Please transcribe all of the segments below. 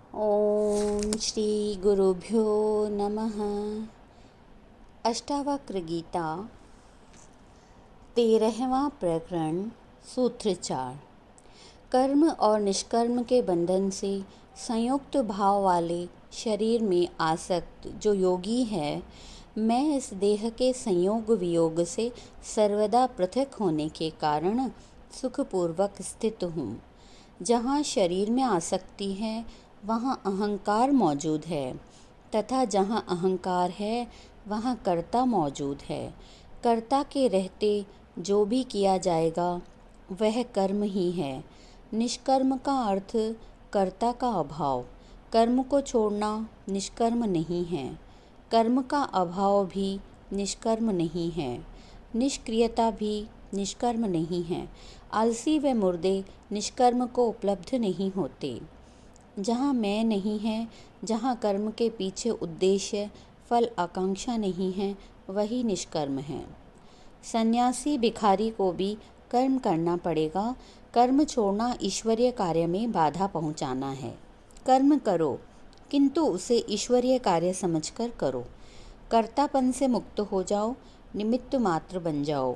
ओम श्री गुरुभ्यो नमः। अष्टावक्र गीता 13वां प्रकरण सूत्र 4। कर्म और निष्कर्म के बंधन से संयुक्त भाव वाले शरीर में आसक्त जो योगी है, मैं इस देह के संयोग वियोग से सर्वदा पृथक होने के कारण सुखपूर्वक स्थित हूँ। जहाँ शरीर में आसक्ति है वहाँ अहंकार मौजूद है, तथा जहाँ अहंकार है वहाँ कर्ता मौजूद है। कर्ता के रहते जो भी किया जाएगा वह कर्म ही है। निष्कर्म का अर्थ कर्ता का अभाव। कर्म को छोड़ना निष्कर्म नहीं है। कर्म का अभाव भी निष्कर्म नहीं है। निष्क्रियता भी निष्कर्म नहीं है। आलसी व मुर्दे निष्कर्म को उपलब्ध नहीं होते। जहाँ मैं नहीं है, जहाँ कर्म के पीछे उद्देश्य फल आकांक्षा नहीं है, वही निष्कर्म है। सन्यासी भिखारी को भी कर्म करना पड़ेगा। कर्म छोड़ना ईश्वरीय कार्य में बाधा पहुँचाना है। कर्म करो, किंतु उसे ईश्वरीय कार्य समझकर करो। कर्तापन से मुक्त हो जाओ, निमित्त मात्र बन जाओ।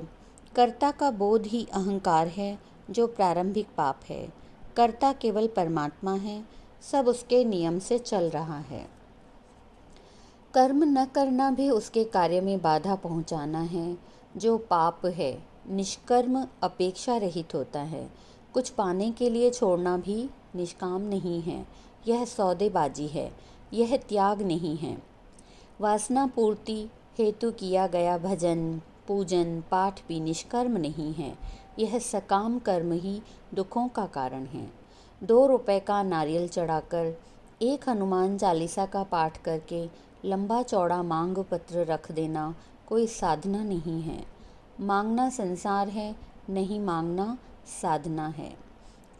कर्ता का बोध ही अहंकार है, जो प्रारंभिक पाप है। कर्ता केवल परमात्मा है, सब उसके नियम से चल रहा है। कर्म न करना भी उसके कार्य में बाधा पहुंचाना है, जो पाप है। निष्कर्म अपेक्षा रहित होता है। कुछ पाने के लिए छोड़ना भी निष्काम नहीं है, यह सौदेबाजी है, यह त्याग नहीं है। वासना पूर्ति हेतु किया गया भजन पूजन पाठ भी निष्कर्म नहीं है, यह सकाम कर्म ही दुखों का कारण है। 2 रुपए का नारियल चढ़ाकर, एक हनुमान चालीसा का पाठ करके लंबा चौड़ा मांग पत्र रख देना कोई साधना नहीं है। मांगना संसार है, नहीं मांगना साधना है।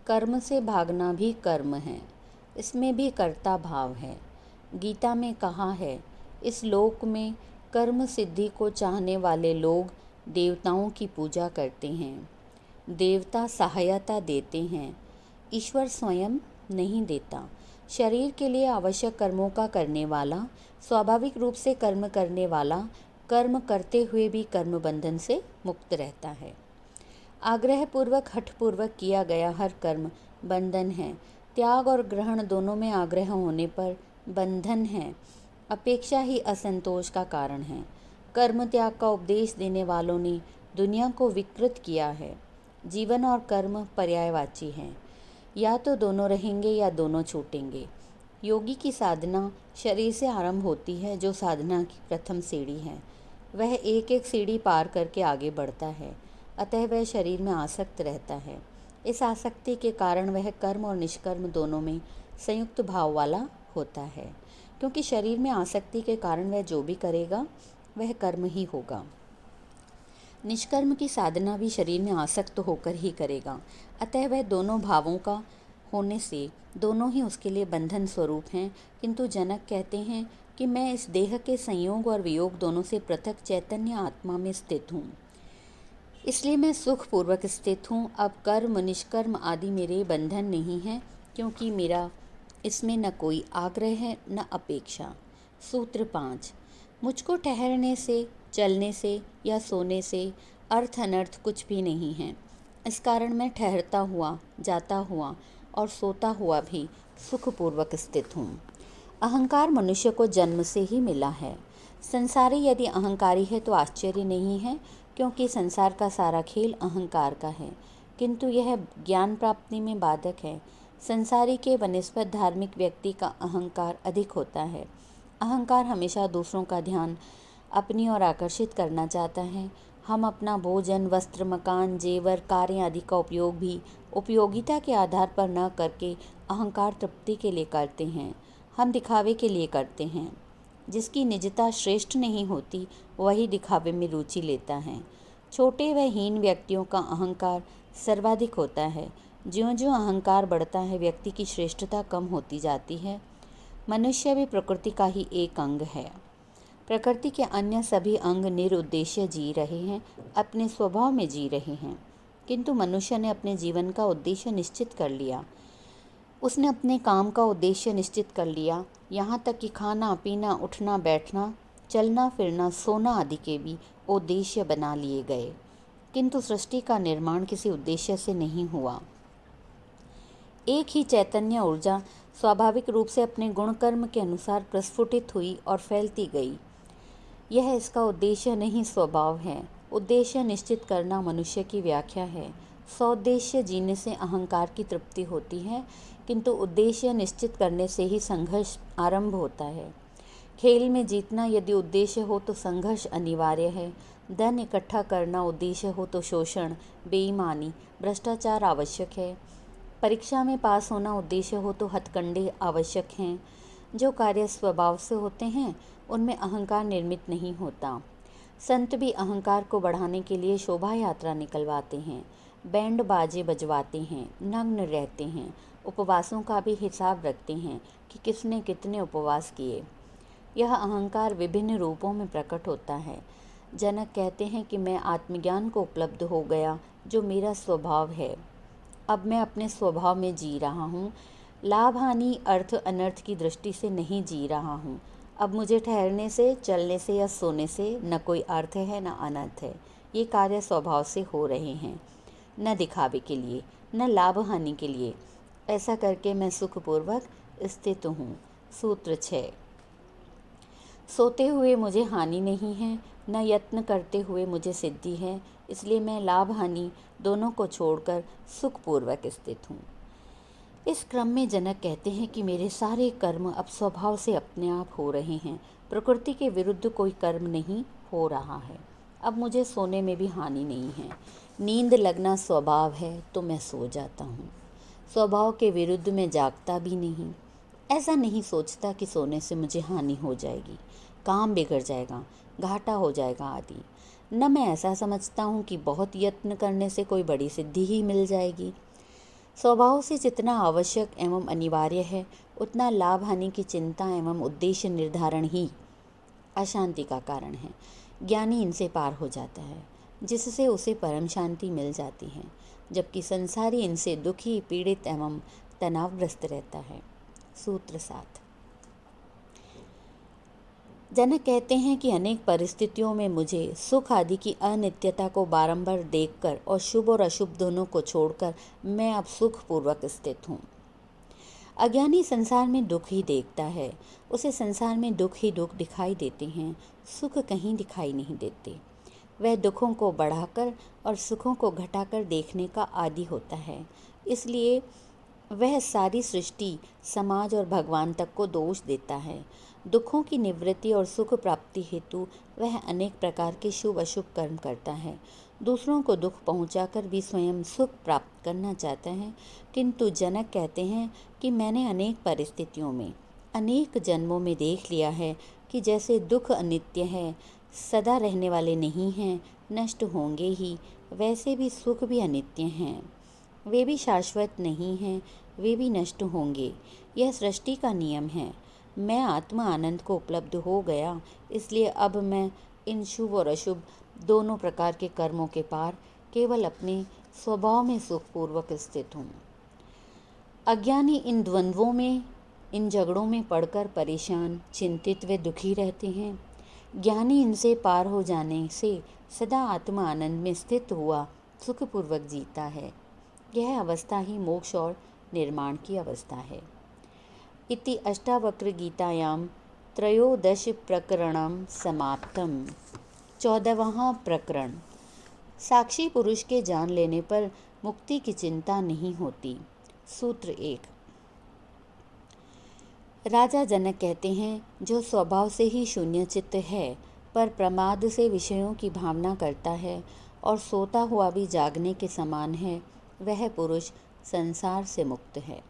कर्म से भागना भी कर्म है, इसमें भी कर्ता भाव है। गीता में कहा है, इस लोक में कर्म सिद्धि को चाहने वाले लोग देवताओं की पूजा करते हैं। देवता सहायता देते हैं, ईश्वर स्वयं नहीं देता। शरीर के लिए आवश्यक कर्मों का करने वाला, स्वाभाविक रूप से कर्म करने वाला, कर्म करते हुए भी कर्म बंधन से मुक्त रहता है। आग्रहपूर्वक हठपूर्वक किया गया हर कर्म बंधन है। त्याग और ग्रहण दोनों में आग्रह होने पर बंधन है। अपेक्षा ही असंतोष का कारण है। कर्म त्याग का उपदेश देने वालों ने दुनिया को विकृत किया है। जीवन और कर्म पर्यायवाची हैं, या तो दोनों रहेंगे या दोनों छूटेंगे। योगी की साधना शरीर से आरंभ होती है, जो साधना की प्रथम सीढ़ी है। वह एक एक सीढ़ी पार करके आगे बढ़ता है, अतः वह शरीर में आसक्त रहता है। इस आसक्ति के कारण वह कर्म और निष्कर्म दोनों में संयुक्त भाव वाला होता है, क्योंकि शरीर में आसक्ति के कारण वह जो भी करेगा वह कर्म ही होगा। निष्कर्म की साधना भी शरीर में आसक्त होकर ही करेगा, अतः वह दोनों भावों का होने से दोनों ही उसके लिए बंधन स्वरूप हैं। किंतु जनक कहते हैं कि मैं इस देह के संयोग और वियोग दोनों से पृथक चैतन्य आत्मा में स्थित हूँ, इसलिए मैं सुखपूर्वक स्थित हूँ। अब कर्म निष्कर्म आदि मेरे बंधन नहीं हैं, क्योंकि मेरा इसमें न कोई आग्रह है न अपेक्षा। सूत्र 5। मुझको ठहरने से, चलने से या सोने से अर्थ अनर्थ कुछ भी नहीं है। इस कारण मैं ठहरता हुआ, जाता हुआ और सोता हुआ भी सुखपूर्वक स्थित हूँ। अहंकार मनुष्य को जन्म से ही मिला है। संसारी यदि अहंकारी है तो आश्चर्य नहीं है, क्योंकि संसार का सारा खेल अहंकार का है, किंतु यह ज्ञान प्राप्ति में बाधक है। संसारी के वनिस्पत धार्मिक व्यक्ति का अहंकार अधिक होता है। अहंकार हमेशा दूसरों का ध्यान अपनी ओर आकर्षित करना चाहता है। हम अपना भोजन वस्त्र मकान जेवर कार्य आदि का उपयोग भी उपयोगिता के आधार पर न करके अहंकार तृप्ति के लिए करते हैं। हम दिखावे के लिए करते हैं। जिसकी निजता श्रेष्ठ नहीं होती वही दिखावे में रुचि लेता है। छोटे व हीन व्यक्तियों का अहंकार सर्वाधिक होता है। ज्यों-ज्यों अहंकार बढ़ता है, व्यक्ति की श्रेष्ठता कम होती जाती है। मनुष्य भी प्रकृति का ही एक अंग है। प्रकृति के अन्य सभी अंग निरुद्देश्य जी रहे हैं, अपने स्वभाव में जी रहे हैं, किंतु मनुष्य ने अपने जीवन का उद्देश्य निश्चित कर लिया। उसने अपने काम का उद्देश्य निश्चित कर लिया, यहाँ तक कि खाना पीना, उठना बैठना, चलना फिरना, सोना आदि के भी उद्देश्य बना लिए गए। किंतु सृष्टि का निर्माण किसी उद्देश्य से नहीं हुआ। एक ही चैतन्य ऊर्जा स्वाभाविक रूप से अपने गुण कर्म के अनुसार प्रस्फुटित हुई और फैलती गई। यह इसका उद्देश्य नहीं, स्वभाव है। उद्देश्य निश्चित करना मनुष्य की व्याख्या है। सौद्देश्य जीने से अहंकार की तृप्ति होती है, किंतु उद्देश्य निश्चित करने से ही संघर्ष आरंभ होता है। खेल में जीतना यदि उद्देश्य हो तो संघर्ष अनिवार्य है। धन इकट्ठा करना उद्देश्य हो तो शोषण, बेईमानी, भ्रष्टाचार आवश्यक है। परीक्षा में पास होना उद्देश्य हो तो हथकंडे आवश्यक हैं। जो कार्य स्वभाव से होते हैं उनमें अहंकार निर्मित नहीं होता। संत भी अहंकार को बढ़ाने के लिए शोभा यात्रा निकलवाते हैं, बैंड बाजे बजवाते हैं, नग्न रहते हैं, उपवासों का भी हिसाब रखते हैं कि किसने कितने उपवास किए। यह अहंकार विभिन्न रूपों में प्रकट होता है। जनक कहते हैं कि मैं आत्मज्ञान को उपलब्ध हो गया, जो मेरा स्वभाव है। अब मैं अपने स्वभाव में जी रहा हूँ। लाभ हानि, अर्थ अनर्थ की दृष्टि से नहीं जी रहा हूँ। अब मुझे ठहरने से, चलने से या सोने से न कोई अर्थ है न अनर्थ है। ये कार्य स्वभाव से हो रहे हैं, न दिखावे के लिए, न लाभ हानि के लिए। ऐसा करके मैं सुखपूर्वक स्थित हूँ। सूत्र 6। सोते हुए मुझे हानि नहीं है, न यत्न करते हुए मुझे सिद्धि है, इसलिए मैं लाभ हानि दोनों को छोड़कर सुखपूर्वक स्थित हूँ। इस क्रम में जनक कहते हैं कि मेरे सारे कर्म अब स्वभाव से अपने आप हो रहे हैं। प्रकृति के विरुद्ध कोई कर्म नहीं हो रहा है। अब मुझे सोने में भी हानि नहीं है। नींद लगना स्वभाव है तो मैं सो जाता हूँ। स्वभाव के विरुद्ध मैं जागता भी नहीं। ऐसा नहीं सोचता कि सोने से मुझे हानि हो जाएगी, काम बिगड़ जाएगा, घाटा हो जाएगा आदि। न मैं ऐसा समझता हूँ कि बहुत यत्न करने से कोई बड़ी सिद्धि ही मिल जाएगी। स्वभाव से जितना आवश्यक एवं अनिवार्य है, उतना लाभ हानि की चिंता एवं उद्देश्य निर्धारण ही अशांति का कारण है। ज्ञानी इनसे पार हो जाता है, जिससे उसे परम शांति मिल जाती है, जबकि संसारी इनसे दुखी, पीड़ित एवं तनावग्रस्त रहता है। सूत्र 7। जनक कहते हैं कि अनेक परिस्थितियों में मुझे सुख आदि की अनित्यता को बारंबार देखकर और शुभ और अशुभ दोनों को छोड़कर मैं अब सुखपूर्वक स्थित हूँ। अज्ञानी संसार में दुख ही देखता है, उसे संसार में दुख ही दुख दिखाई देते हैं, सुख कहीं दिखाई नहीं देते। वह दुखों को बढ़ाकर और सुखों को घटाकर देखने का आदी होता है, इसलिए वह सारी सृष्टि, समाज और भगवान तक को दोष देता है। दुखों की निवृत्ति और सुख प्राप्ति हेतु वह अनेक प्रकार के शुभ अशुभ कर्म करता है। दूसरों को दुख पहुंचाकर भी स्वयं सुख प्राप्त करना चाहता है। किंतु जनक कहते हैं कि मैंने अनेक परिस्थितियों में, अनेक जन्मों में देख लिया है कि जैसे दुख अनित्य है, सदा रहने वाले नहीं हैं, नष्ट होंगे ही, वैसे भी सुख भी अनित्य हैं। वे भी शाश्वत नहीं हैं, वे भी नष्ट होंगे। यह सृष्टि का नियम है। मैं आत्मा आनंद को उपलब्ध हो गया, इसलिए अब मैं इन शुभ और अशुभ दोनों प्रकार के कर्मों के पार केवल अपने स्वभाव में सुखपूर्वक स्थित हूँ। अज्ञानी इन द्वंद्वों में, इन झगड़ों में पड़कर परेशान, चिंतित व दुखी रहते हैं। ज्ञानी इनसे पार हो जाने से सदा आत्मा आनंद में स्थित हुआ सुखपूर्वक जीता है। यह अवस्था ही मोक्ष और निर्माण की अवस्था है। इति अष्टावक्र गीतायां त्रयोदश प्रकरणं समाप्तम। 14वां प्रकरण। साक्षी पुरुष के जान लेने पर मुक्ति की चिंता नहीं होती। सूत्र 1। राजा जनक कहते हैं, जो स्वभाव से ही शून्य चित्त है, पर प्रमाद से विषयों की भावना करता है और सोता हुआ भी जागने के समान है, वह पुरुष संसार से मुक्त है।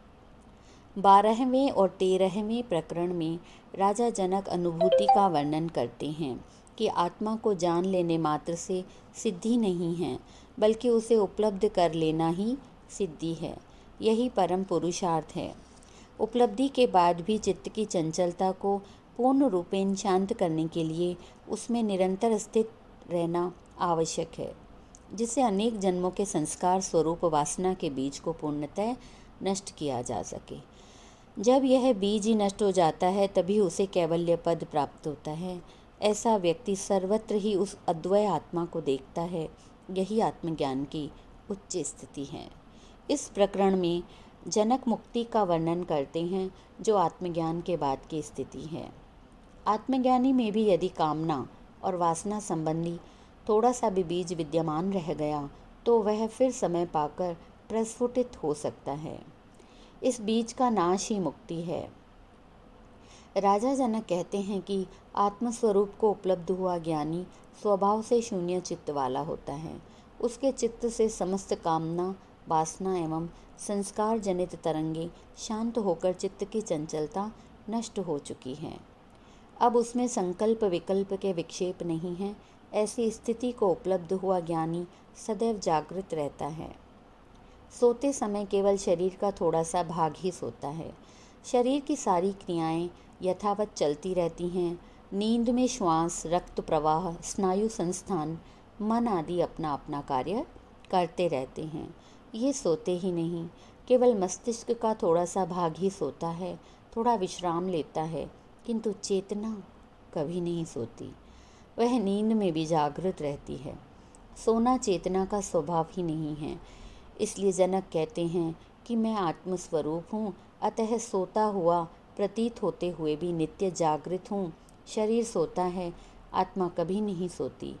12वें और 13वें प्रकरण में राजा जनक अनुभूति का वर्णन करते हैं कि आत्मा को जान लेने मात्र से सिद्धि नहीं है, बल्कि उसे उपलब्ध कर लेना ही सिद्धि है। यही परम पुरुषार्थ है। उपलब्धि के बाद भी चित्त की चंचलता को पूर्ण रूपेण शांत करने के लिए उसमें निरंतर स्थित रहना आवश्यक है, जिससे अनेक जन्मों के संस्कार स्वरूप वासना के बीज को पूर्णतः नष्ट किया जा सके। जब यह बीज ही नष्ट हो जाता है तभी उसे कैवल्य पद प्राप्त होता है। ऐसा व्यक्ति सर्वत्र ही उस अद्वय आत्मा को देखता है। यही आत्मज्ञान की उच्च स्थिति है। इस प्रकरण में जनक मुक्ति का वर्णन करते हैं, जो आत्मज्ञान के बाद की स्थिति है। आत्मज्ञानी में भी यदि कामना और वासना संबंधी थोड़ा सा भी बीज विद्यमान रह गया तो वह फिर समय पाकर प्रस्फुटित हो सकता है। इस बीज का नाश ही मुक्ति है। राजा जनक कहते हैं कि आत्मस्वरूप को उपलब्ध हुआ ज्ञानी स्वभाव से शून्य चित्त वाला होता है। उसके चित्त से समस्त कामना, वासना एवं संस्कार जनित तरंगे शांत होकर चित्त की चंचलता नष्ट हो चुकी है। अब उसमें संकल्प विकल्प के विक्षेप नहीं है। ऐसी स्थिति को उपलब्ध हुआ ज्ञानी सदैव जागृत रहता है। सोते समय केवल शरीर का थोड़ा सा भाग ही सोता है। शरीर की सारी क्रियाएं यथावत चलती रहती हैं। नींद में श्वास, रक्त प्रवाह, स्नायु संस्थान, मन आदि अपना अपना कार्य करते रहते हैं। ये सोते ही नहीं, केवल मस्तिष्क का थोड़ा सा भाग ही सोता है, थोड़ा विश्राम लेता है, किंतु चेतना कभी नहीं सोती। वह नींद में भी जागृत रहती है। सोना चेतना का स्वभाव ही नहीं है। इसलिए जनक कहते हैं कि मैं आत्मस्वरूप हूँ, अतः सोता हुआ प्रतीत होते हुए भी नित्य जागृत हूँ। शरीर सोता है, आत्मा कभी नहीं सोती।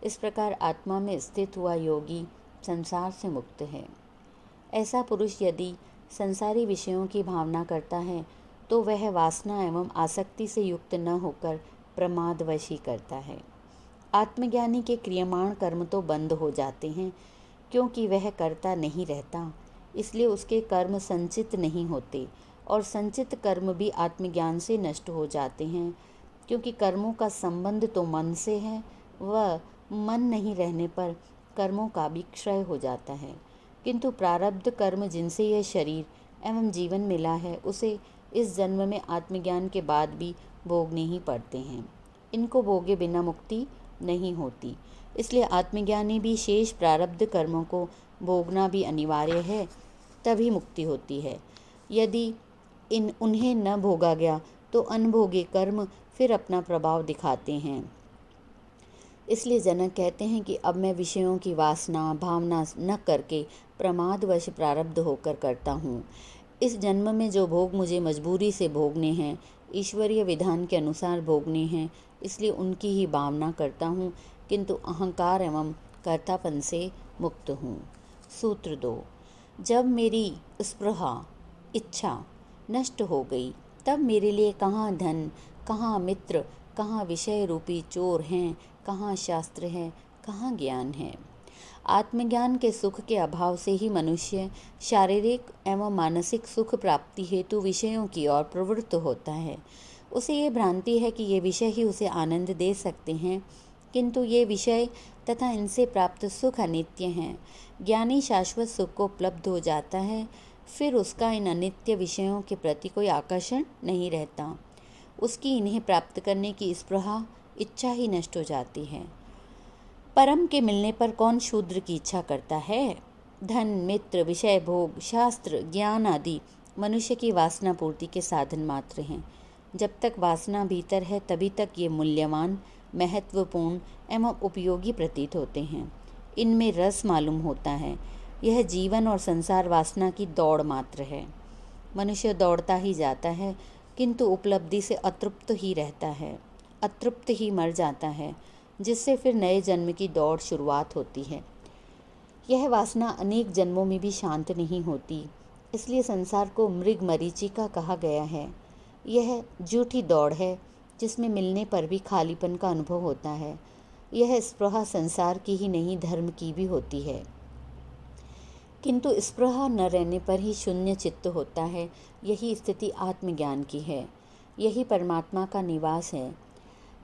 इस प्रकार आत्मा में स्थित हुआ योगी संसार से मुक्त है। ऐसा पुरुष यदि संसारी विषयों की भावना करता है तो वह वासना एवं आसक्ति से युक्त न होकर प्रमादवश ही करता है। आत्मज्ञानी के क्रियमाण कर्म तो बंद हो जाते हैं, क्योंकि वह करता नहीं रहता, इसलिए उसके कर्म संचित नहीं होते, और संचित कर्म भी आत्मज्ञान से नष्ट हो जाते हैं, क्योंकि कर्मों का संबंध तो मन से है। वह मन नहीं रहने पर कर्मों का भी क्षय हो जाता है। किंतु प्रारब्ध कर्म जिनसे यह शरीर एवं जीवन मिला है, उसे इस जन्म में आत्मज्ञान के बाद भी भोगने ही पड़ते हैं। इनको भोगे बिना मुक्ति नहीं होती। इसलिए आत्मज्ञानी भी शेष प्रारब्ध कर्मों को भोगना भी अनिवार्य है, तभी मुक्ति होती है। यदि उन्हें न भोगा गया तो अनभोगे कर्म फिर अपना प्रभाव दिखाते हैं। इसलिए जनक कहते हैं कि अब मैं विषयों की वासना भावना न करके प्रमादवश प्रारब्ध होकर करता हूँ। इस जन्म में जो भोग मुझे मजबूरी से भोगने हैं, ईश्वरीय विधान के अनुसार भोगने हैं, इसलिए उनकी ही भावना करता हूँ, किंतु अहंकार एवं कर्तापन से मुक्त हूँ। सूत्र 2। जब मेरी स्पृहा इच्छा नष्ट हो गई, तब मेरे लिए कहाँ धन, कहाँ मित्र, कहाँ विषय रूपी चोर हैं, कहाँ शास्त्र है, कहाँ ज्ञान है। आत्मज्ञान के सुख के अभाव से ही मनुष्य शारीरिक एवं मानसिक सुख प्राप्ति हेतु विषयों की ओर प्रवृत्त होता है। उसे ये भ्रांति है कि ये विषय ही उसे आनंद दे सकते हैं, किंतु ये विषय तथा इनसे प्राप्त सुख अनित्य हैं। ज्ञानी शाश्वत सुख को उपलब्ध हो जाता है, फिर उसका इन अनित्य विषयों के प्रति कोई आकर्षण नहीं रहता। उसकी इन्हें प्राप्त करने की स्पृहा इच्छा ही नष्ट हो जाती है। परम के मिलने पर कौन शूद्र की इच्छा करता है? धन, मित्र, विषय भोग, शास्त्र, ज्ञान आदि मनुष्य की वासना पूर्ति के साधन मात्र हैं। जब तक वासना भीतर है तभी तक ये मूल्यवान, महत्वपूर्ण एवं उपयोगी प्रतीत होते हैं। इनमें रस मालूम होता है। यह जीवन और संसार वासना की दौड़ मात्र है। मनुष्य दौड़ता ही जाता है, किंतु उपलब्धि से अतृप्त ही रहता है, अतृप्त ही मर जाता है, जिससे फिर नए जन्म की दौड़ शुरुआत होती है। यह वासना अनेक जन्मों में भी शांत नहीं होती, इसलिए संसार को मृग मरीचिका कहा गया है। यह झूठी दौड़ है, जिसमें मिलने पर भी खालीपन का अनुभव होता है। यह स्पृहा संसार की ही नहीं, धर्म की भी होती है, किंतु स्पृहा न रहने पर ही शून्य चित्त होता है। यही स्थिति आत्मज्ञान की है। यही परमात्मा का निवास है।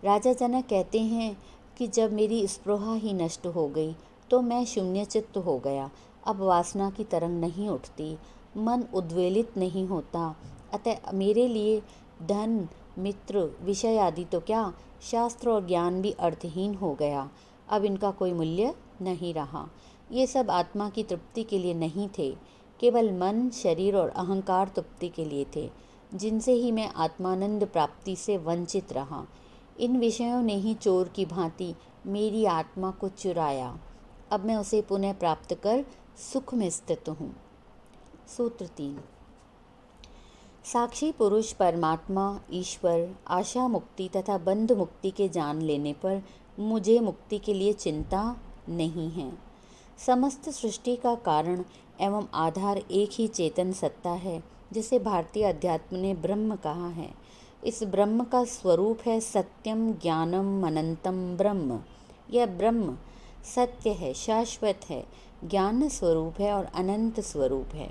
राजा जनक कहते हैं कि जब मेरी स्पृहा ही नष्ट हो गई तो मैं शून्य चित्त हो गया। अब वासना की तरंग नहीं उठती, मन उद्वेलित नहीं होता। अतः मेरे लिए धन, मित्र, विषय आदि तो क्या, शास्त्र और ज्ञान भी अर्थहीन हो गया। अब इनका कोई मूल्य नहीं रहा। ये सब आत्मा की तृप्ति के लिए नहीं थे, केवल मन, शरीर और अहंकार तृप्ति के लिए थे, जिनसे ही मैं आत्मानंद प्राप्ति से वंचित रहा। इन विषयों ने ही चोर की भांति मेरी आत्मा को चुराया। अब मैं उसे पुनः प्राप्त कर सुख में स्थित हूँ। सूत्र 3। साक्षी पुरुष परमात्मा, ईश्वर, आशा मुक्ति तथा बंध मुक्ति के जान लेने पर मुझे मुक्ति के लिए चिंता नहीं है। समस्त सृष्टि का कारण एवं आधार एक ही चेतन सत्ता है, जिसे भारतीय अध्यात्म ने ब्रह्म कहा है। इस ब्रह्म का स्वरूप है सत्यम ज्ञानम अनंतम ब्रह्म। यह ब्रह्म सत्य है, शाश्वत है, ज्ञान स्वरूप है और अनंत स्वरूप है।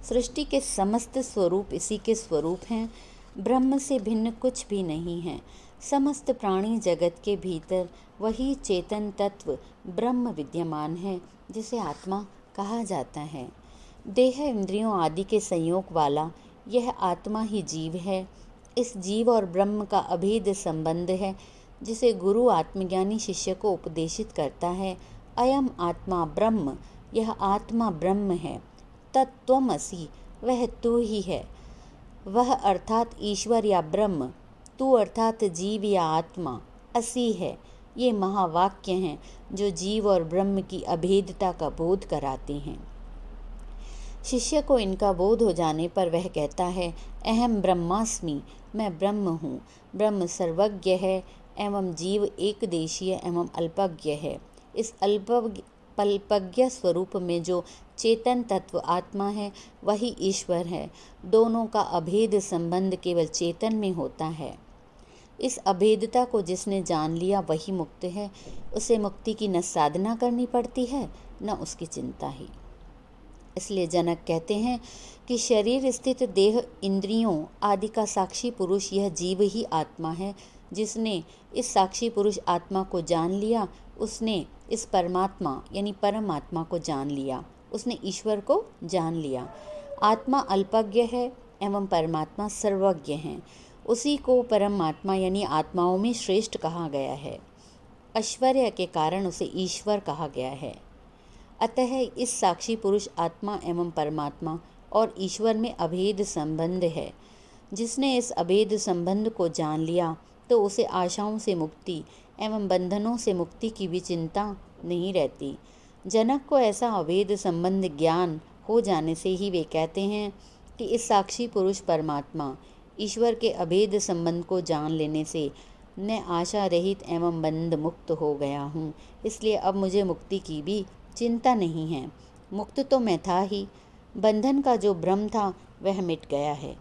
सृष्टि के समस्त स्वरूप इसी के स्वरूप हैं। ब्रह्म से भिन्न कुछ भी नहीं है। समस्त प्राणी जगत के भीतर वही चेतन तत्व ब्रह्म विद्यमान है, जिसे आत्मा कहा जाता है। देह इंद्रियों आदि के संयोग वाला यह आत्मा ही जीव है। इस जीव और ब्रह्म का अभेद संबंध है, जिसे गुरु आत्मज्ञानी शिष्य को उपदेशित करता है। अयम आत्मा ब्रह्म, यह आत्मा ब्रह्म है। तत्त्वमसि, वह तू ही है। वह अर्थात ईश्वर या ब्रह्म, तू अर्थात जीव या आत्मा, असि है। ये महावाक्य हैं जो जीव और ब्रह्म की अभेदता का बोध कराते हैं। शिष्य को इनका बोध हो जाने पर वह कहता है, अहम ब्रह्मास्मि, मैं ब्रह्म हूँ। ब्रह्म सर्वज्ञ है एवं जीव एक देशीय एवं अल्पज्ञ है। इस अल्पज्ञ स्वरूप में जो चेतन तत्व आत्मा है, वही ईश्वर है। दोनों का अभेद संबंध केवल चेतन में होता है। इस अभेदता को जिसने जान लिया वही मुक्त है। उसे मुक्ति की न साधना करनी पड़ती है, न उसकी चिंता ही। इसलिए जनक कहते हैं कि शरीर स्थित देह इंद्रियों आदि का साक्षी पुरुष यह जीव ही आत्मा है। जिसने इस साक्षी पुरुष आत्मा को जान लिया, उसने इस परमात्मा यानी परमात्मा को जान लिया, उसने ईश्वर को जान लिया। आत्मा अल्पज्ञ है एवं परमात्मा सर्वज्ञ है। उसी को परमात्मा यानी आत्माओं में श्रेष्ठ कहा गया है। ऐश्वर्य के कारण उसे ईश्वर कहा गया है। अतः इस साक्षी पुरुष आत्मा एवं परमात्मा और ईश्वर में अभेद संबंध है। जिसने इस अभेद संबंध को जान लिया, तो उसे आशाओं से मुक्ति एवं बंधनों से मुक्ति की भी चिंता नहीं रहती। जनक को ऐसा अभेद संबंध ज्ञान हो जाने से ही वे कहते हैं कि इस साक्षी पुरुष परमात्मा ईश्वर के अभेद संबंध को जान लेने से मैं आशा रहित एवं बंध मुक्त हो गया हूँ। इसलिए अब मुझे मुक्ति की भी चिंता नहीं है। मुक्त तो मैं था ही, बंधन का जो भ्रम था वह मिट गया है,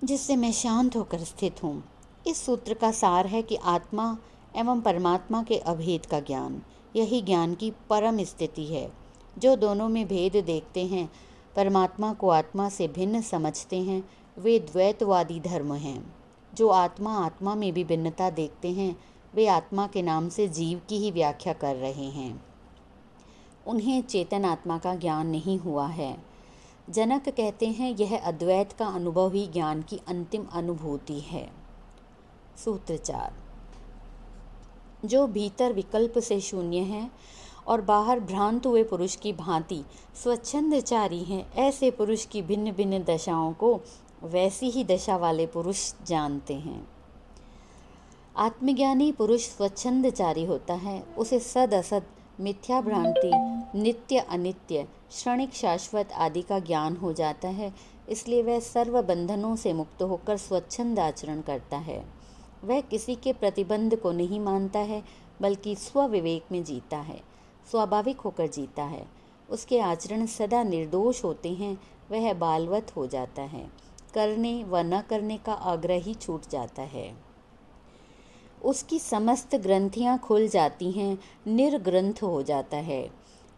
जिससे मैं शांत होकर स्थित हूँ। इस सूत्र का सार है कि आत्मा एवं परमात्मा के अभेद का ज्ञान, यही ज्ञान की परम स्थिति है। जो दोनों में भेद देखते हैं, परमात्मा को आत्मा से भिन्न समझते हैं, वे द्वैतवादी धर्म हैं। जो आत्मा आत्मा में भी भिन्नता देखते हैं, वे आत्मा के नाम से जीव की ही व्याख्या कर रहे हैं। उन्हें चेतन आत्मा का ज्ञान नहीं हुआ है। जनक कहते हैं यह अद्वैत का अनुभव ही ज्ञान की अंतिम अनुभूति है। सूत्र 4। जो भीतर विकल्प से शून्य है और बाहर भ्रांत हुए पुरुष की भांति स्वच्छंदचारी हैं, ऐसे पुरुष की भिन्न भिन्न दशाओं को वैसी ही दशा वाले पुरुष जानते हैं। आत्मज्ञानी पुरुष स्वच्छंदचारी होता है। उसे सद असद, मिथ्या भ्रांति, नित्य अनित्य, क्षणिक शाश्वत आदि का ज्ञान हो जाता है। इसलिए वह सर्व बंधनों से मुक्त होकर स्वच्छंद आचरण करता है। वह किसी के प्रतिबंध को नहीं मानता है, बल्कि स्वविवेक में जीता है, स्वाभाविक होकर जीता है। उसके आचरण सदा निर्दोष होते हैं। वह बालवत हो जाता है। करने व न करने का आग्रह ही छूट जाता है। उसकी समस्त ग्रंथियां खुल जाती हैं, निर्ग्रंथ हो जाता है।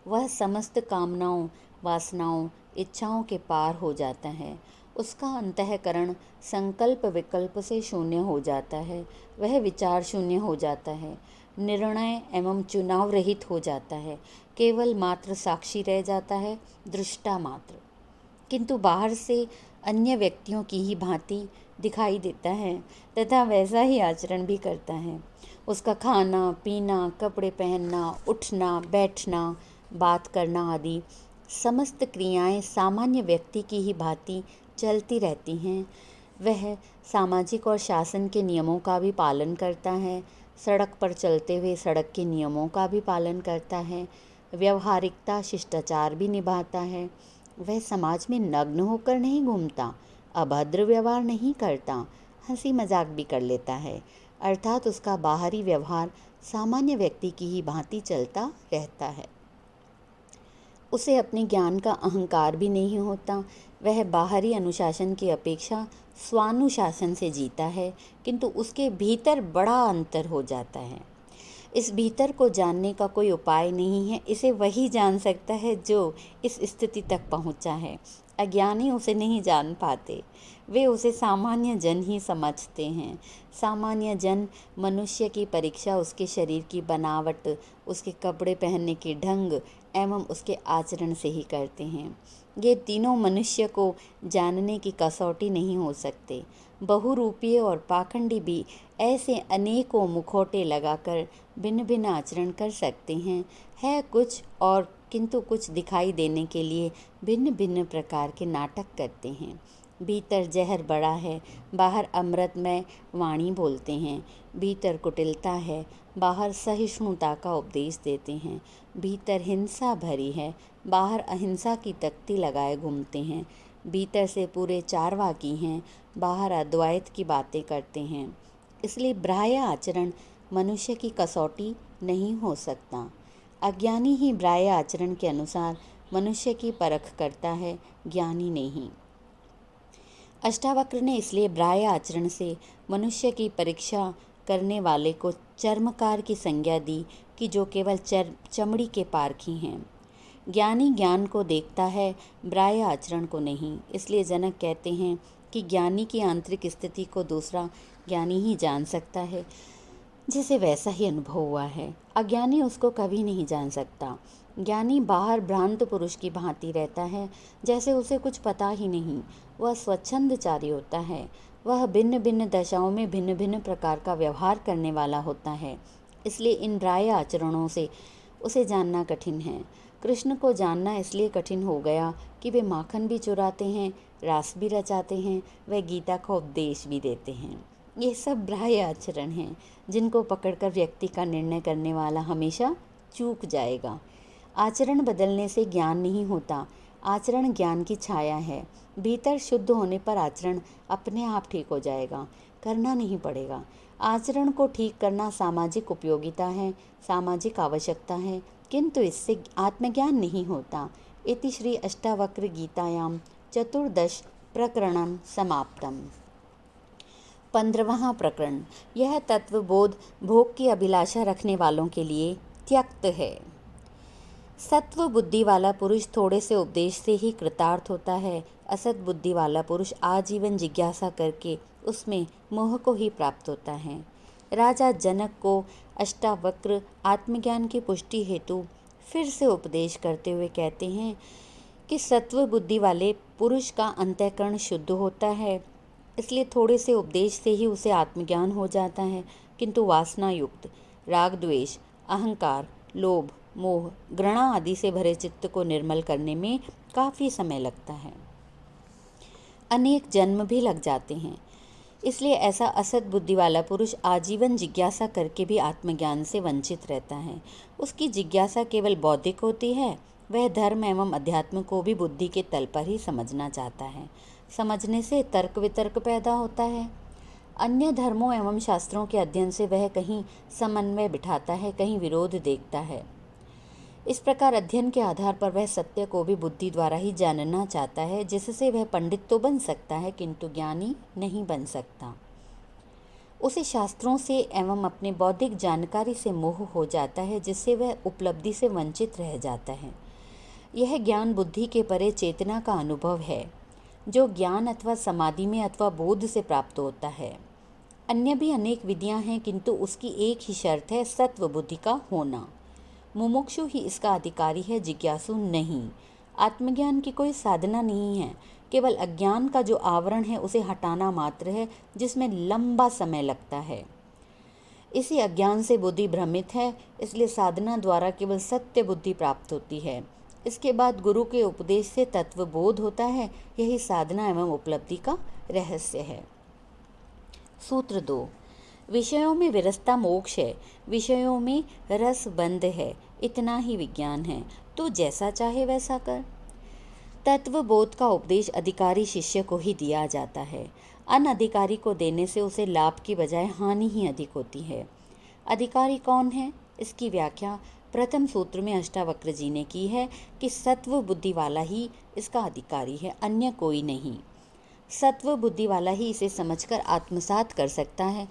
वह समस्त कामनाओं, वासनाओं, इच्छाओं के पार हो जाता है। उसका अंतःकरण संकल्प विकल्प से शून्य हो जाता है। वह विचार शून्य हो जाता है। निर्णय एवं चुनाव रहित हो जाता है। केवल मात्र साक्षी रह जाता है, दृष्टा मात्र। किंतु बाहर से अन्य व्यक्तियों की ही भांति दिखाई देता है तथा वैसा ही आचरण भी करता है। उसका खाना पीना, कपड़े पहनना, उठना बैठना, बात करना आदि समस्त क्रियाएं सामान्य व्यक्ति की ही भांति चलती रहती हैं। वह सामाजिक और शासन के नियमों का भी पालन करता है, सड़क पर चलते हुए सड़क के नियमों का भी पालन करता है, व्यवहारिकता शिष्टाचार भी निभाता है। वह समाज में नग्न होकर नहीं घूमता, अभद्र व्यवहार नहीं करता, हंसी मजाक भी कर लेता है, अर्थात उसका बाहरी व्यवहार सामान्य व्यक्ति की ही भांति चलता रहता है। उसे अपने ज्ञान का अहंकार भी नहीं होता। वह बाहरी अनुशासन की अपेक्षा स्वानुशासन से जीता है, किंतु उसके भीतर बड़ा अंतर हो जाता है। इस भीतर को जानने का कोई उपाय नहीं है। इसे वही जान सकता है जो इस स्थिति तक पहुंचा है। अज्ञानी उसे नहीं जान पाते, वे उसे सामान्य जन ही समझते हैं। सामान्य जन मनुष्य की परीक्षा उसके शरीर की बनावट, उसके कपड़े पहनने के ढंग एवं उसके आचरण से ही करते हैं। ये तीनों मनुष्य को जानने की कसौटी नहीं हो सकते। बहुरूपीय और पाखंडी भी ऐसे अनेकों मुखौटे लगाकर भिन्न भिन्न आचरण कर सकते हैं। है कुछ और किंतु कुछ दिखाई देने के लिए भिन्न भिन्न प्रकार के नाटक करते हैं। भीतर जहर बड़ा है, बाहर अमृतमय वाणी बोलते हैं। भीतर कुटिलता है, बाहर सहिष्णुता का उपदेश देते हैं। भीतर हिंसा भरी है, बाहर अहिंसा की तख्ती लगाए घूमते हैं। भीतर से पूरे चारवाकी हैं, बाहर अद्वैत की बातें करते हैं। इसलिए बाह्य आचरण मनुष्य की कसौटी नहीं हो सकता। अज्ञानी ही बाह्य आचरण के अनुसार मनुष्य की परख करता है, ज्ञानी नहीं। अष्टावक्र ने इसलिए बाह्य आचरण से मनुष्य की परीक्षा करने वाले को चर्मकार की संज्ञा दी कि जो केवल चमड़ी के पारखी हैं। ज्ञानी ज्ञान को देखता है, बाह्य आचरण को नहीं। इसलिए जनक कहते हैं कि ज्ञानी की आंतरिक स्थिति को दूसरा ज्ञानी ही जान सकता है, जिसे वैसा ही अनुभव हुआ है। अज्ञानी उसको कभी नहीं जान सकता। ज्ञानी बाहर भ्रांत पुरुष की भांति रहता है, जैसे उसे कुछ पता ही नहीं। वह स्वच्छंदचारी होता है। वह भिन्न भिन्न दशाओं में भिन्न भिन्न प्रकार का व्यवहार करने वाला होता है। इसलिए इन बाह्य आचरणों से उसे जानना कठिन है। कृष्ण को जानना इसलिए कठिन हो गया कि वे माखन भी चुराते हैं, रास भी रचाते हैं, वह गीता का उपदेश भी देते हैं। ये सब बाह्य आचरण हैं, जिनको पकड़कर व्यक्ति का निर्णय करने वाला हमेशा चूक जाएगा। आचरण बदलने से ज्ञान नहीं होता। आचरण ज्ञान की छाया है। भीतर शुद्ध होने पर आचरण अपने आप ठीक हो जाएगा, करना नहीं पड़ेगा। आचरण को ठीक करना सामाजिक उपयोगिता है, सामाजिक आवश्यकता है, किंतु इससे आत्मज्ञान नहीं होता। इति श्री अष्टावक्र गीतायाम चतुर्दश प्रकरणम समाप्तम। 15वां प्रकरण। यह तत्वबोध भोग की अभिलाषा रखने वालों के लिए त्यक्त है। सत्व बुद्धि वाला पुरुष थोड़े से उपदेश से ही कृतार्थ होता है। असत बुद्धि वाला पुरुष आजीवन जिज्ञासा करके उसमें मोह को ही प्राप्त होता है। राजा जनक को अष्टावक्र आत्मज्ञान की पुष्टि हेतु फिर से उपदेश करते हुए कहते हैं कि सत्व बुद्धि वाले पुरुष का अंतःकरण शुद्ध होता है, इसलिए थोड़े से उपदेश से ही उसे आत्मज्ञान हो जाता है, किंतु वासना युक्त राग द्वेष, अहंकार, लोभ, मोह, घृणा आदि से भरे चित्त को निर्मल करने में काफ़ी समय लगता है। अनेक जन्म भी लग जाते हैं। इसलिए ऐसा असत बुद्धि वाला पुरुष आजीवन जिज्ञासा करके भी आत्मज्ञान से वंचित रहता है। उसकी जिज्ञासा केवल बौद्धिक होती है। वह धर्म एवं अध्यात्म को भी बुद्धि के तल पर ही समझना चाहता है। समझने से तर्क वितर्क पैदा होता है। अन्य धर्मों एवं शास्त्रों के अध्ययन से वह कहीं समन्वय बिठाता है, कहीं विरोध देखता है। इस प्रकार अध्ययन के आधार पर वह सत्य को भी बुद्धि द्वारा ही जानना चाहता है, जिससे वह पंडित तो बन सकता है किंतु ज्ञानी नहीं बन सकता। उसे शास्त्रों से एवं अपने बौद्धिक जानकारी से मोह हो जाता है, जिससे वह उपलब्धि से वंचित रह जाता है। यह ज्ञान बुद्धि के परे चेतना का अनुभव है, जो ज्ञान अथवा समाधि में अथवा बोध से प्राप्त होता है। अन्य भी अनेक विधियां हैं, किंतु उसकी एक ही शर्त है, सत्व बुद्धि का होना। मुमुक्षु ही इसका अधिकारी है, जिज्ञासु नहीं। आत्मज्ञान की कोई साधना नहीं है, केवल अज्ञान का जो आवरण है उसे हटाना मात्र है, जिसमें लंबा समय लगता है। इसी अज्ञान से बुद्धि भ्रमित है, इसलिए साधना द्वारा केवल सत्य बुद्धि प्राप्त होती है। इसके बाद गुरु के उपदेश से तत्वबोध होता है। यही साधना एवं उपलब्धि का रहस्य है। सूत्र 2, विषयों में विरसता मोक्ष है, विषयों में रस बंध है, इतना ही विज्ञान है, तो जैसा चाहे वैसा कर। तत्वबोध का उपदेश अधिकारी शिष्य को ही दिया जाता है। अनधिकारी को देने से उसे लाभ की बजाय हानि ही अधिक होती है। अधिकारी कौन है? इसकी व्याख्या प्रथम सूत्र में अष्टावक्र जी ने की है कि सत्व बुद्धि वाला ही इसका अधिकारी है, अन्य कोई नहीं। सत्व बुद्धि वाला ही इसे समझकर आत्मसात कर सकता है,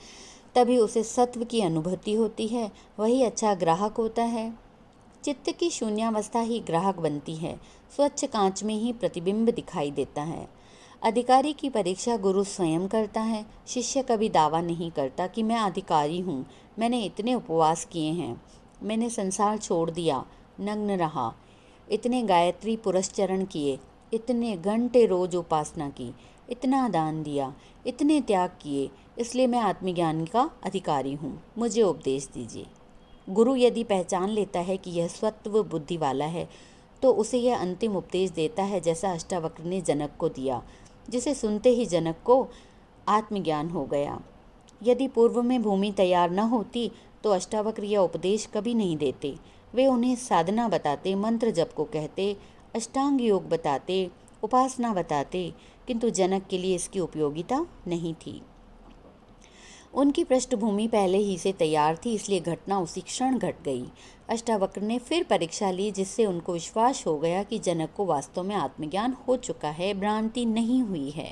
तभी उसे सत्व की अनुभूति होती है, वही अच्छा ग्राहक होता है। चित्त की शून्यावस्था ही ग्राहक बनती है, स्वच्छ कांच में ही प्रतिबिंब दिखाई देता है। अधिकारी की परीक्षा गुरु स्वयं करता है। शिष्य कभी दावा नहीं करता कि मैं अधिकारी हूँ, मैंने इतने उपवास किए हैं, मैंने संसार छोड़ दिया, नग्न रहा, इतने गायत्री पुरस्चरण किए, इतने घंटे रोज उपासना की, इतना दान दिया, इतने त्याग किए, इसलिए मैं आत्मज्ञान का अधिकारी हूँ, मुझे उपदेश दीजिए। गुरु यदि पहचान लेता है कि यह सत्व बुद्धि वाला है तो उसे यह अंतिम उपदेश देता है, जैसा अष्टावक्र ने जनक को दिया, जिसे सुनते ही जनक को आत्मज्ञान हो गया। यदि पूर्व में भूमि तैयार न होती तो अष्टावक्र यह उपदेश कभी नहीं देते। वे उन्हें साधना बताते, मंत्र जप को कहते, अष्टांग योग बताते, उपासना बताते, किंतु जनक के लिए इसकी उपयोगिता नहीं थी। उनकी पृष्ठभूमि पहले ही से तैयार थी, इसलिए घटना उसी क्षण घट गई। अष्टावक्र ने फिर परीक्षा ली, जिससे उनको विश्वास हो गया कि जनक को वास्तव में आत्मज्ञान हो चुका है, भ्रांति नहीं हुई है।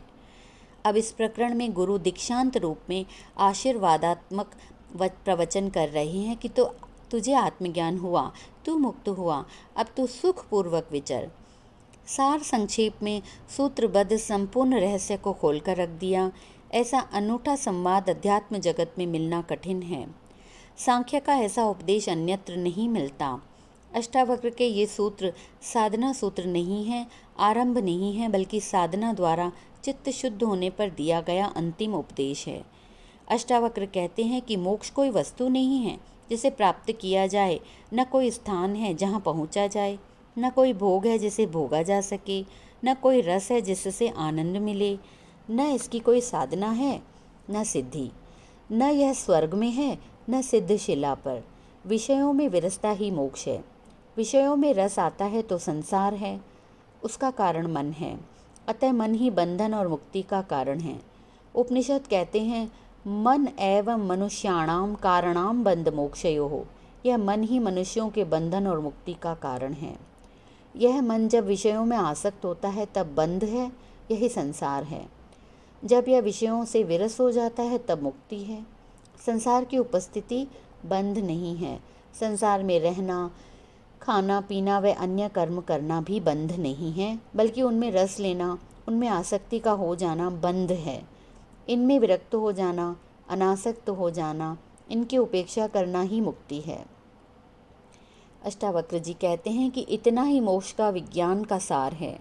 अब इस प्रकरण में गुरु दीक्षांत रूप में आशीर्वादात्मक प्रवचन कर रहे हैं कि तो तुझे आत्मज्ञान हुआ, तू मुक्त हुआ, अब तू सुखपूर्वक विचर। सार संक्षेप में सूत्रबद्ध संपूर्ण रहस्य को खोलकर रख दिया। ऐसा अनूठा संवाद अध्यात्म जगत में मिलना कठिन है। सांख्य का ऐसा उपदेश अन्यत्र नहीं मिलता। अष्टावक्र के ये सूत्र साधना सूत्र नहीं है, आरंभ नहीं है, बल्कि साधना द्वारा चित्त शुद्ध होने पर दिया गया अंतिम उपदेश है। अष्टावक्र कहते हैं कि मोक्ष कोई वस्तु नहीं है जिसे प्राप्त किया जाए, न कोई स्थान है जहाँ पहुँचा जाए, न कोई भोग है जिसे भोगा जा सके, न कोई रस है जिससे आनंद मिले, न इसकी कोई साधना है, न सिद्धि, न यह स्वर्ग में है, न सिद्ध शिला पर। विषयों में विरसता ही मोक्ष है। विषयों में रस आता है तो संसार है, उसका कारण मन है, अतः मन ही बंधन और मुक्ति का कारण है। उपनिषद कहते हैं मन एवं मनुष्याणाम कारणाम बंध मोक्षयोः। यह मन ही मनुष्यों के बंधन और मुक्ति का कारण है। यह मन जब विषयों में आसक्त होता है तब बंध है, यही संसार है। जब यह विषयों से विरस हो जाता है तब मुक्ति है। संसार की उपस्थिति बंध नहीं है। संसार में रहना, खाना पीना व अन्य कर्म करना भी बंध नहीं है, बल्कि उनमें रस लेना, उनमें आसक्ति का हो जाना बंध है। इनमें विरक्त हो जाना, अनासक्त हो जाना, इनकी उपेक्षा करना ही मुक्ति है। अष्टावक्र जी कहते हैं कि इतना ही मोक्ष का विज्ञान का सार है।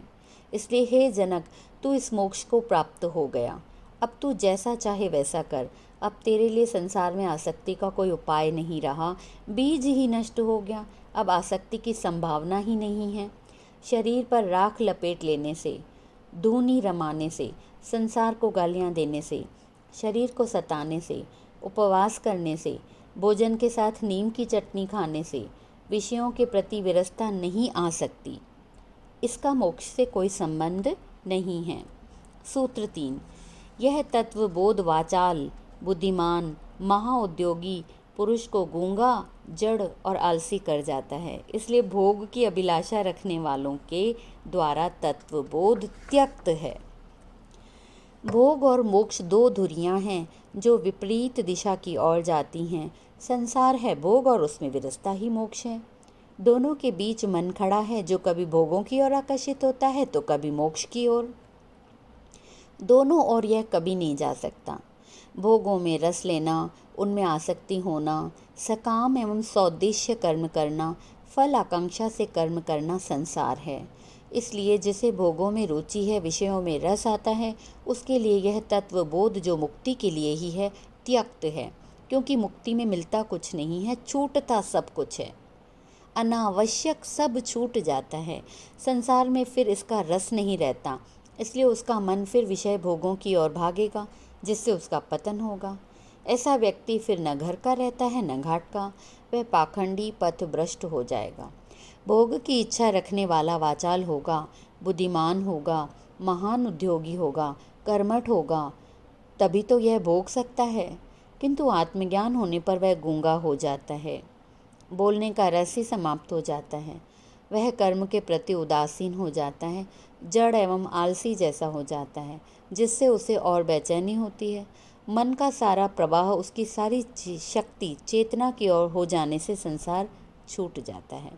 इसलिए हे जनक, तू इस मोक्ष को प्राप्त हो गया, अब तू जैसा चाहे वैसा कर। अब तेरे लिए संसार में आसक्ति का कोई उपाय नहीं रहा, बीज ही नष्ट हो गया, अब आसक्ति की संभावना ही नहीं है। शरीर पर राख लपेट लेने से, धूनी रमाने से, संसार को गालियाँ देने से, शरीर को सताने से, उपवास करने से, भोजन के साथ नीम की चटनी खाने से विषयों के प्रति विरसता नहीं आ सकती। इसका मोक्ष से कोई संबंध नहीं है। सूत्र 3, यह तत्वबोध वाचाल, बुद्धिमान, महाउद्योगी पुरुष को गूंगा, जड़ और आलसी कर जाता है। इसलिए भोग की अभिलाषा रखने वालों के द्वारा तत्वबोध त्यक्त है। भोग और मोक्ष दो धुरियां हैं जो विपरीत दिशा की ओर जाती हैं। संसार है भोग और उसमें विरसता ही मोक्ष है। दोनों के बीच मन खड़ा है, जो कभी भोगों की ओर आकर्षित होता है तो कभी मोक्ष की ओर। दोनों ओर यह कभी नहीं जा सकता। भोगों में रस लेना, उनमें आसक्ति होना, सकाम एवं सौद्देश्य कर्म करना, फल आकांक्षा से कर्म करना संसार है। इसलिए जिसे भोगों में रुचि है, विषयों में रस आता है, उसके लिए यह तत्वबोध जो मुक्ति के लिए ही है त्यक्त है, क्योंकि मुक्ति में मिलता कुछ नहीं है, छूटता सब कुछ है। अनावश्यक सब छूट जाता है। संसार में फिर इसका रस नहीं रहता, इसलिए उसका मन फिर विषय भोगों की ओर भागेगा, जिससे उसका पतन होगा। ऐसा व्यक्ति फिर न घर का रहता है न घाट का, वह पाखंडी पथभ्रष्ट हो जाएगा। भोग की इच्छा रखने वाला वाचाल होगा, बुद्धिमान होगा, महान उद्योगी होगा, कर्मठ होगा, तभी तो यह भोग सकता है। किंतु आत्मज्ञान होने पर वह गूंगा हो जाता है, बोलने का रस ही समाप्त हो जाता है। वह कर्म के प्रति उदासीन हो जाता है, जड़ एवं आलसी जैसा हो जाता है, जिससे उसे और बेचैनी होती है। मन का सारा प्रवाह, उसकी सारी शक्ति चेतना की ओर हो जाने से संसार छूट जाता है।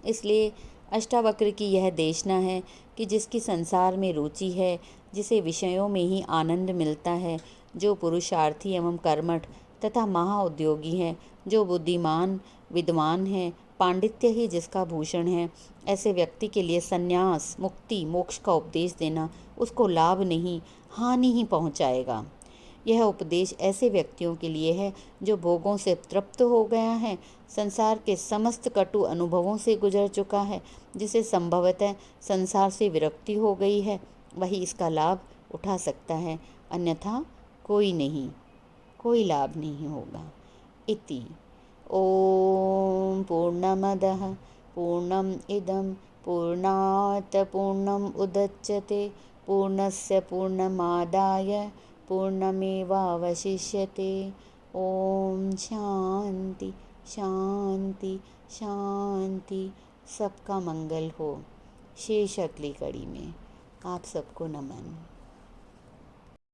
इसलिए अष्टावक्र की यह देशना है कि जिसकी संसार में रुचि है, जिसे विषयों में ही आनंद मिलता है, जो पुरुषार्थी एवं कर्मठ तथा महाउद्योगी है, जो बुद्धिमान विद्वान है, पांडित्य ही जिसका भूषण है, ऐसे व्यक्ति के लिए संन्यास, मुक्ति, मोक्ष का उपदेश देना उसको लाभ नहीं हानि ही पहुंचाएगा। यह उपदेश ऐसे व्यक्तियों के लिए है जो भोगों से तृप्त हो गया है, संसार के समस्त कटु अनुभवों से गुजर चुका है, जिसे संभवतः संसार से विरक्ति हो गई है, वही इसका लाभ उठा सकता है, अन्यथा कोई नहीं, कोई लाभ नहीं होगा। इति ओम पूर्णमदः पूर्णम इदं पूर्णात् पूर्णम उदच्यते पूर्णस्य पूर्णमादाय पूर्णमेवावशिष्यते। ओम शांति शांति शांति। सबका मंगल हो। शेष अगली कड़ी में। आप सबको नमन।